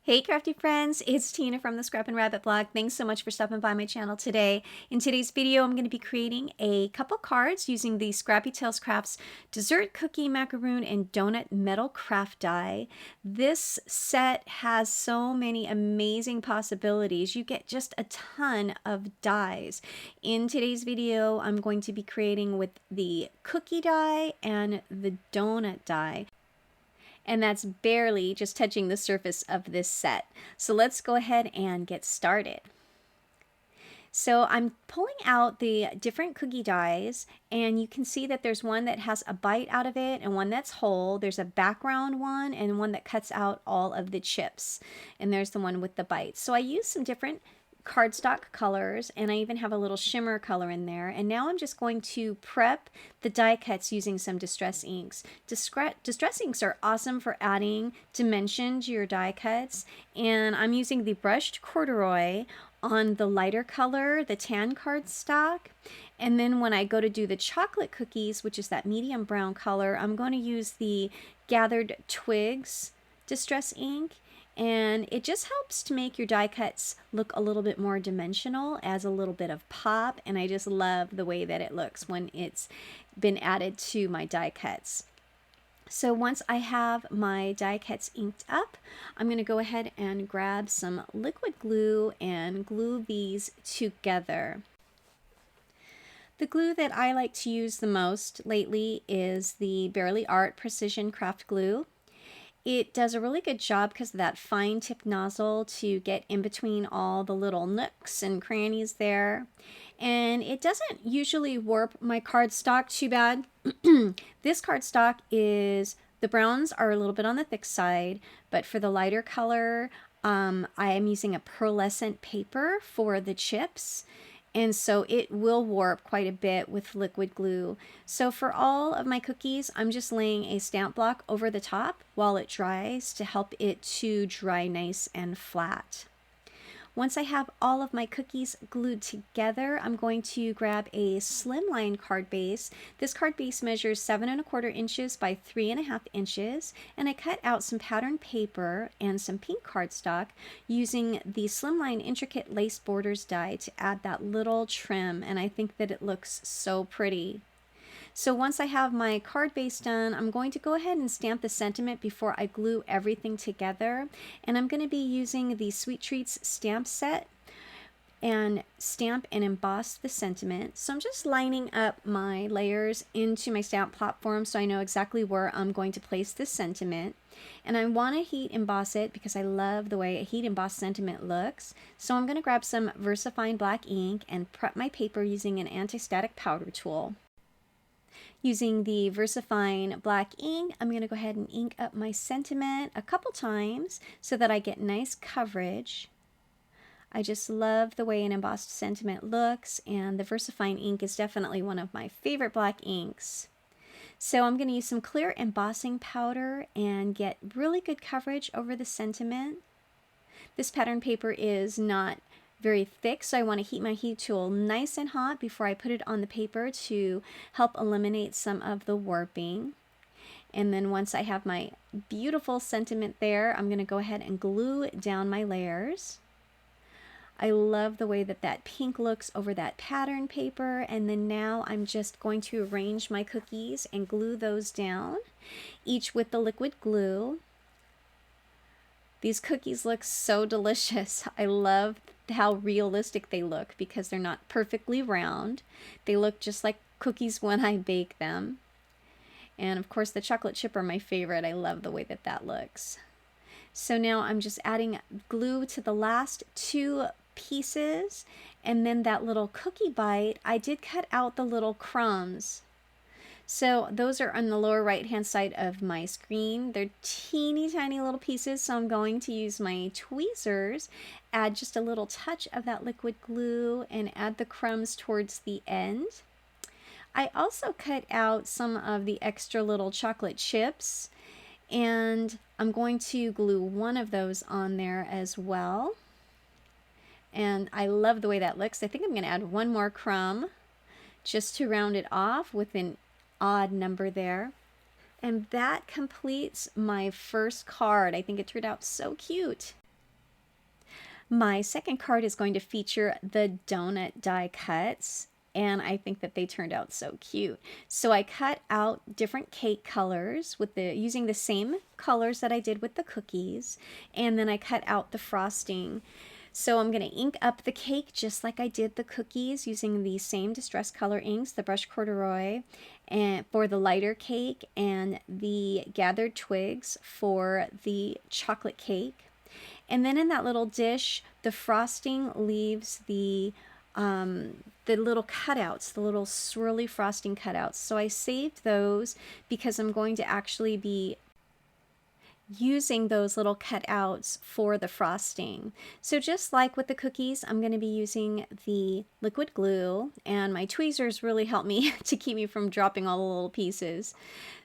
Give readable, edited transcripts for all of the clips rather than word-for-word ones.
Hey crafty friends, it's Tina from the Scrappin Rabbit blog. Thanks so much for stopping by my channel today. In today's video, I'm going to be creating a couple cards using the Scrappy Tails Crafts Dessert Cookie Macaroon and Donut Metal Craft Die. This set has so many amazing possibilities. You get just a ton of dies. In today's video, I'm going to be creating with the cookie die and the donut die. And that's barely just touching the surface of this set. So let's go ahead and get started. So I'm pulling out the different cookie dies, and you can see that there's one that has a bite out of it and one that's whole. There's a background one and one that cuts out all of the chips. And there's the one with the bite. So I used some different cardstock colors, and I even have a little shimmer color in there. And now I'm just going to prep the die cuts using some distress inks. Distress inks are awesome for adding dimension to your die cuts, and I'm using the brushed corduroy on the lighter color, the tan cardstock. And then when I go to do the chocolate cookies, which is that medium brown color, I'm going to use the Gathered Twigs distress ink. And it just helps to make your die cuts look a little bit more dimensional, adds a little bit of pop, and I just love the way that it looks when it's been added to my die cuts. So once I have my die cuts inked up, I'm going to go ahead and grab some liquid glue and glue these together. The glue that I like to use the most lately is the Barely Art Precision Craft Glue. It does a really good job because of that fine tip nozzle to get in between all the little nooks and crannies there. And it doesn't usually warp my cardstock too bad. This cardstock is, the browns are a little bit on the thick side, but for the lighter color, I am using a pearlescent paper for the chips. And so it will warp quite a bit with liquid glue. So for all of my cookies, I'm just laying a stamp block over the top while it dries to help it to dry nice and flat. Once I have all of my cookies glued together, I'm going to grab a slimline card base. This card base measures 7 1/4 inches by 3 1/2 inches, and I cut out some pattern paper and some pink cardstock using the slimline intricate lace borders die to add that little trim, and I think that it looks so pretty. So once I have my card base done, I'm going to go ahead and stamp the sentiment before I glue everything together. And I'm going to be using the Sweet Treats stamp set and stamp and emboss the sentiment. So I'm just lining up my layers into my stamp platform so I know exactly where I'm going to place this sentiment. And I want to heat emboss it because I love the way a heat embossed sentiment looks. So I'm going to grab some VersaFine black ink and prep my paper using an anti-static powder tool. Using the VersaFine black ink, I'm going to go ahead and ink up my sentiment a couple times so that I get nice coverage. I just love the way an embossed sentiment looks, and the VersaFine ink is definitely one of my favorite black inks. So I'm going to use some clear embossing powder and get really good coverage over the sentiment. This pattern paper is not very thick, so I want to heat my heat tool nice and hot before I put it on the paper to help eliminate some of the warping. And then once I have my beautiful sentiment there, I'm going to go ahead and glue down my layers. I love the way that that pink looks over that pattern paper, and then now I'm just going to arrange my cookies and glue those down, each with the liquid glue. These cookies look so delicious. I love how realistic they look because they're not perfectly round. They look just like cookies when I bake them. And of course the chocolate chip are my favorite. I love the way that that looks. So now I'm just adding glue to the last 2 pieces, and then that little cookie bite, I did cut out the little crumbs. So those are on the lower right hand side of my screen. They're teeny tiny little pieces, so I'm going to use my tweezers, add just a little touch of that liquid glue, and add the crumbs towards the end. I also cut out some of the extra little chocolate chips, and I'm going to glue one of those on there as well. And I love the way that looks. I think I'm going to add one more crumb just to round it off with an odd number there. And that completes my first card. I think it turned out so cute. My second card is going to feature the donut die cuts, and I think that they turned out so cute. So I cut out different cake colors with using the same colors that I did with the cookies, and then I cut out the frosting. So I'm going to ink up the cake just like I did the cookies using the same distress color inks, the brush corduroy, and for the lighter cake, and the gathered twigs for the chocolate cake. And then in that little dish, the frosting leaves the little cutouts, the little swirly frosting cutouts. So I saved those because I'm going to actually be using those little cutouts for the frosting. So just like with the cookies, I'm going to be using the liquid glue, and my tweezers really help me to keep me from dropping all the little pieces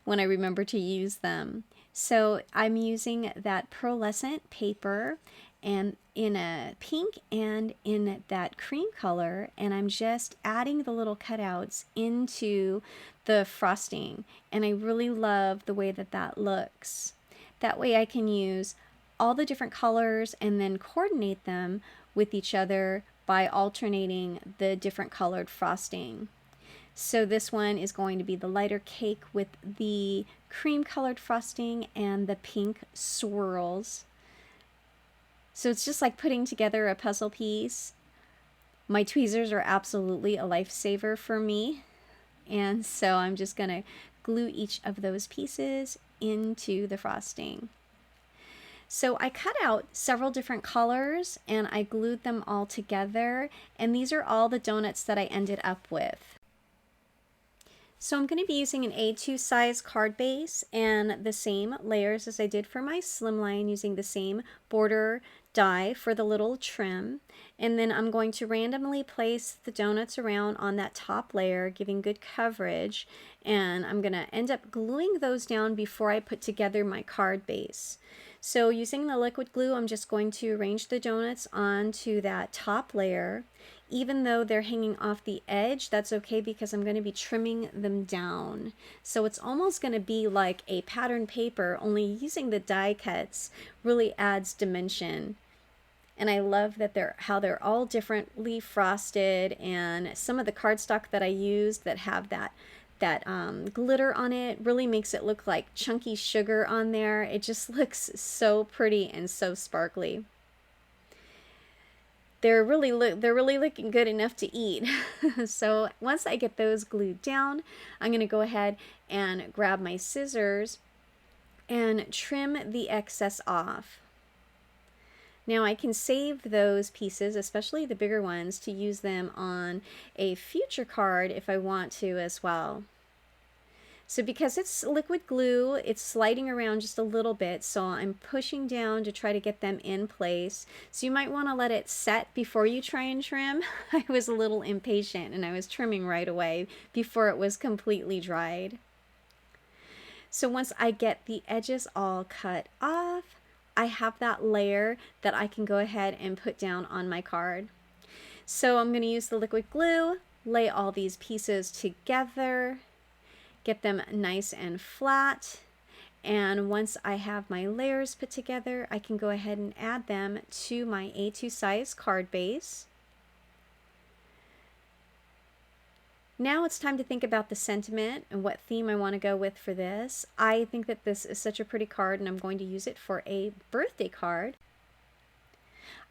when I remember to use them. So I'm using that pearlescent paper and in a pink and in that cream color, and I'm just adding the little cutouts into the frosting, and I really love the way that that looks. That way I can use all the different colors and then coordinate them with each other by alternating the different colored frosting. So this one is going to be the lighter cake with the cream colored frosting and the pink swirls. So it's just like putting together a puzzle piece. My tweezers are absolutely a lifesaver for me. And so I'm just going to glue each of those pieces into the frosting. So I cut out several different colors and I glued them all together, and these are all the donuts that I ended up with. So I'm going to be using an A2 size card base and the same layers as I did for my slimline, using the same border die for the little trim. And then I'm going to randomly place the donuts around on that top layer, giving good coverage. And I'm going to end up gluing those down before I put together my card base. So using the liquid glue, I'm just going to arrange the donuts onto that top layer. Even though they're hanging off the edge, that's okay because I'm going to be trimming them down. So it's almost going to be like a pattern paper, only using the die cuts really adds dimension. And I love that how they're all differently frosted, and some of the cardstock that I used that have that glitter on it really makes it look like chunky sugar on there. It just looks so pretty and so sparkly. They're really looking good enough to eat. So once I get those glued down, I'm going to go ahead and grab my scissors and trim the excess off. Now I can save those pieces, especially the bigger ones, to use them on a future card if I want to as well. So because it's liquid glue, it's sliding around just a little bit, so I'm pushing down to try to get them in place. So you might want to let it set before you try and trim. I was a little impatient and I was trimming right away before it was completely dried. So once I get the edges all cut off, I have that layer that I can go ahead and put down on my card. So I'm going to use the liquid glue, lay all these pieces together, get them nice and flat, and once I have my layers put together, I can go ahead and add them to my A2 size card base. Now it's time to think about the sentiment and what theme I want to go with for this. I think that this is such a pretty card and I'm going to use it for a birthday card.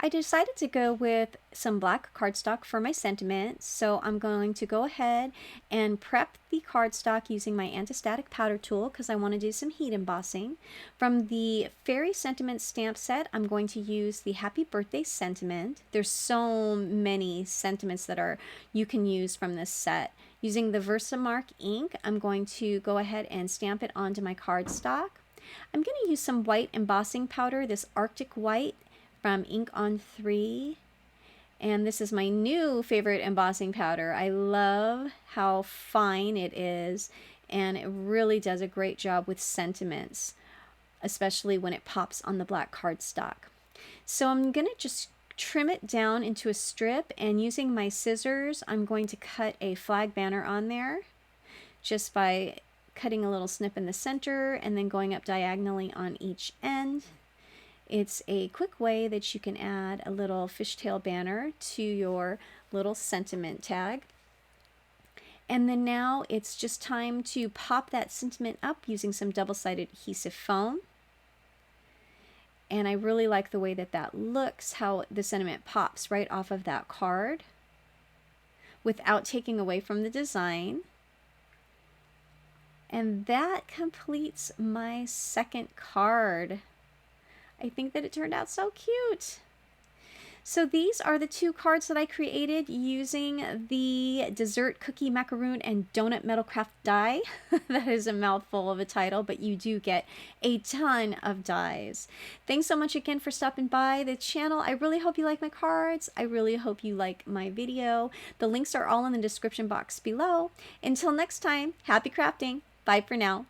I decided to go with some black cardstock for my sentiment, so I'm going to go ahead and prep the cardstock using my anti-static powder tool because I want to do some heat embossing. From the Fairy Sentiment stamp set, I'm going to use the Happy Birthday sentiment. There's so many sentiments that you can use from this set. Using the Versamark ink, I'm going to go ahead and stamp it onto my cardstock. I'm going to use some white embossing powder, this Arctic White, from Ink on 3, and this is my new favorite embossing powder. I love how fine it is, and it really does a great job with sentiments, especially when it pops on the black cardstock. So I'm going to just trim it down into a strip, and using my scissors I'm going to cut a flag banner on there just by cutting a little snip in the center and then going up diagonally on each end. It's a quick way that you can add a little fishtail banner to your little sentiment tag. And then now it's just time to pop that sentiment up using some double-sided adhesive foam. And I really like the way that that looks, how the sentiment pops right off of that card without taking away from the design. And that completes my second card. I think that it turned out so cute. So these are the two cards that I created using the dessert cookie macaroon and donut metalcraft die. That is a mouthful of a title, but you do get a ton of dies. Thanks so much again for stopping by the channel. I really hope you like my cards. I really hope you like my video. The links are all in the description box below. Until next time, happy crafting. Bye for now.